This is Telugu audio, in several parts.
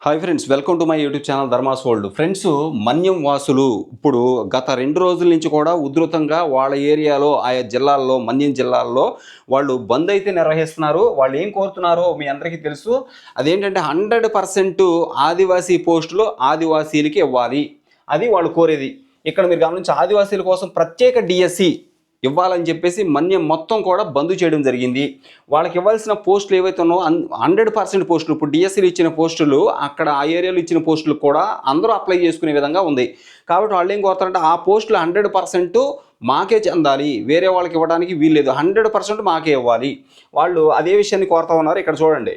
Hi friends, welcome to my YouTube channel Dharma's world. Friends, Manyam వాసులు ఇప్పుడు గత 2 రోజుల నుంచి కూడా ఉధృతంగా వాళ్ళ ఏరియాలో ఆయా జిల్లాల్లో మన్యం జిల్లాల్లో వాళ్ళు బంద్ అయితే నిర్వహిస్తున్నారు. వాళ్ళు ఏం కోరుతున్నారో మీ అందరికీ తెలుసు. అదేంటంటే 100% ఆదివాసీ పోస్టులు ఆదివాసీలకి ఇవ్వాలి. అది వాళ్ళు కోరేది. ఇక్కడ మీరు గమనించి ఆదివాసీల కోసం ప్రత్యేక డిఎస్సి ఇవ్వాలని చెప్పేసి మన్యం మొత్తం కూడా బంద్ చేయడం జరిగింది. వాళ్ళకి ఇవ్వాల్సిన పోస్టులు ఏవైతే ఉన్నాయో 100% పోస్టులు, ఇప్పుడు డిఎస్సీలు ఇచ్చిన పోస్టులు అక్కడ ఆ ఏరియాలో ఇచ్చిన పోస్టులు కూడా అందరూ అప్లై చేసుకునే విధంగా ఉంది. కాబట్టి వాళ్ళు ఏం కోరుతారంటే ఆ పోస్టులు 100% మాకే చెందాలి, వేరే వాళ్ళకి ఇవ్వడానికి వీల్లేదు, 100% మాకే ఇవ్వాలి. వాళ్ళు అదే విషయాన్ని కోరుతా ఉన్నారు. ఇక్కడ చూడండి,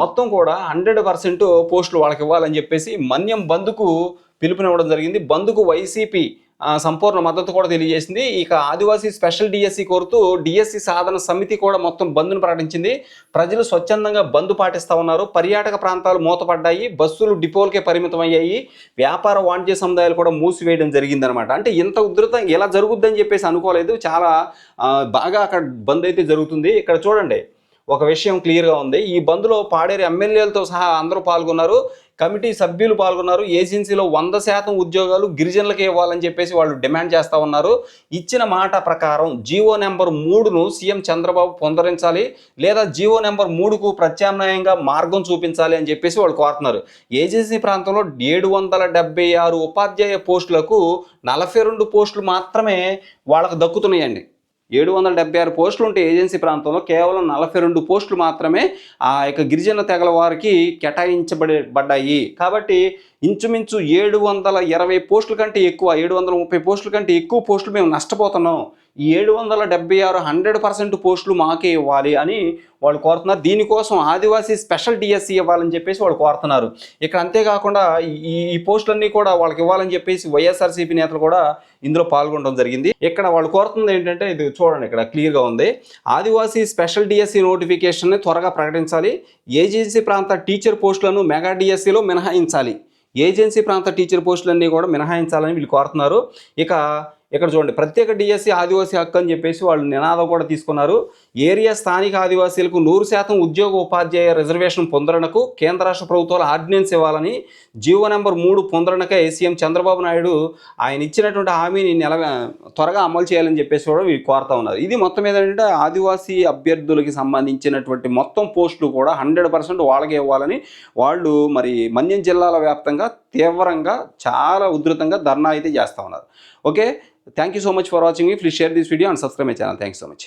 మొత్తం కూడా 100% పోస్టులు వాళ్ళకి ఇవ్వాలని చెప్పేసి మన్యం బంద్కు పిలుపునివ్వడం జరిగింది. బంద్కు వైసీపీ సంపూర్ణ మద్దతు కూడా తెలియజేసింది. ఇక ఆదివాసీ స్పెషల్ డిఎస్సి కోరుతూ డిఎస్సి సాధన సమితి కూడా మొత్తం బంద్ను ప్రకటించింది. ప్రజలు స్వచ్ఛందంగా బంద్ పాటిస్తూ ఉన్నారు. పర్యాటక ప్రాంతాలు మూతపడ్డాయి, బస్సులు డిపోలకే పరిమితం అయ్యాయి, వ్యాపార వాణిజ్య సముదాయాలు కూడా మూసివేయడం జరిగిందనమాట. అంటే ఇంత ఉధృతం ఎలా జరుగుద్దని చెప్పేసి అనుకోలేదు. చాలా బాగా అక్కడ బంద్ అయితే జరుగుతుంది. ఇక్కడ చూడండి, ఒక విషయం క్లియర్గా ఉంది. ఈ బంద్లో పాడేరు ఎమ్మెల్యేలతో సహా అందరూ పాల్గొన్నారు, కమిటీ సభ్యులు పాల్గొన్నారు. ఏజెన్సీలో 100% ఉద్యోగాలు గిరిజనులకే ఇవ్వాలని చెప్పేసి వాళ్ళు డిమాండ్ చేస్తూ ఉన్నారు. ఇచ్చిన మాట ప్రకారం జీవో నెంబర్ 3ను సీఎం చంద్రబాబు పొందరించాలి, లేదా జీవో నెంబర్ 3కు ప్రత్యామ్నాయంగా మార్గం చూపించాలి అని చెప్పేసి వాళ్ళు కోరుతున్నారు. ఏజెన్సీ ప్రాంతంలో 776 ఉపాధ్యాయ పోస్టులకు 42 పోస్టులు మాత్రమే వాళ్ళకు దక్కుతున్నాయండి. 776 పోస్టులు ఉంటే ఏజెన్సీ ప్రాంతంలో కేవలం 42 పోస్టులు మాత్రమే ఆ యొక్క గిరిజన తెగల వారికి కేటాయించబడ్డాయి. కాబట్టి ఇంచుమించు 720 పోస్టుల కంటే ఎక్కువ, 730 పోస్టుల కంటే ఎక్కువ పోస్టులు మేము నష్టపోతున్నాం. ఈ 776 100% పోస్టులు మాకే ఇవ్వాలి అని వాళ్ళు కోరుతున్నారు. దీనికోసం ఆదివాసీ స్పెషల్ డిఎస్సి ఇవ్వాలని చెప్పేసి వాళ్ళు కోరుతున్నారు. ఇక్కడ అంతేకాకుండా ఈ పోస్టులన్నీ కూడా వాళ్ళకి ఇవ్వాలని చెప్పేసి వైఎస్ఆర్సీపీ నేతలు కూడా ఇందులో పాల్గొనడం జరిగింది. ఇక్కడ వాళ్ళు కోరుతుంది ఏంటంటే, ఇది చూడండి, ఇక్కడ క్లియర్గా ఉంది. ఆదివాసీ స్పెషల్ డిఎస్సి నోటిఫికేషన్ని త్వరగా ప్రకటించాలి, ఏజెన్సీ ప్రాంత టీచర్ పోస్టులను మెగా డిఎస్సిలో మినహాయించాలి, ఏజెన్సీ ప్రాంత టీచర్ పోస్టులన్నీ కూడా మినహాయించాలని వీళ్ళు కోరుతున్నారు. ఇక్కడ చూడండి, ప్రత్యేక డిఎస్సి ఆదివాసీ హక్కు అని చెప్పేసి వాళ్ళు నినాదం కూడా తీసుకున్నారు. ఏరియా స్థానిక ఆదివాసీలకు 100% ఉద్యోగ ఉపాధ్యాయ రిజర్వేషన్ పొందడనకు కేంద్ర రాష్ట్ర ప్రభుత్వాలు ఆర్డినెన్స్ ఇవ్వాలని, జీవో నెంబర్ 3 పొందడనకై సీఎం చంద్రబాబు నాయుడు ఆయన ఇచ్చినటువంటి హామీని త్వరగా అమలు చేయాలని చెప్పేసి కూడా వీళ్ళు కోరుతా ఉన్నారు. ఇది మొత్తం ఏంటంటే ఆదివాసీ అభ్యర్థులకి సంబంధించినటువంటి మొత్తం పోస్టులు కూడా 100% వాళ్ళకే ఇవ్వాలని వాళ్ళు మరి మన్యం జిల్లాల వ్యాప్తంగా తీవ్రంగా చాలా ఉధృతంగా ధర్నా అయితే చేస్తూ ఉన్నారు. Okay, thank you so much for watching me. Please share this video and subscribe my channel. Thank you so much.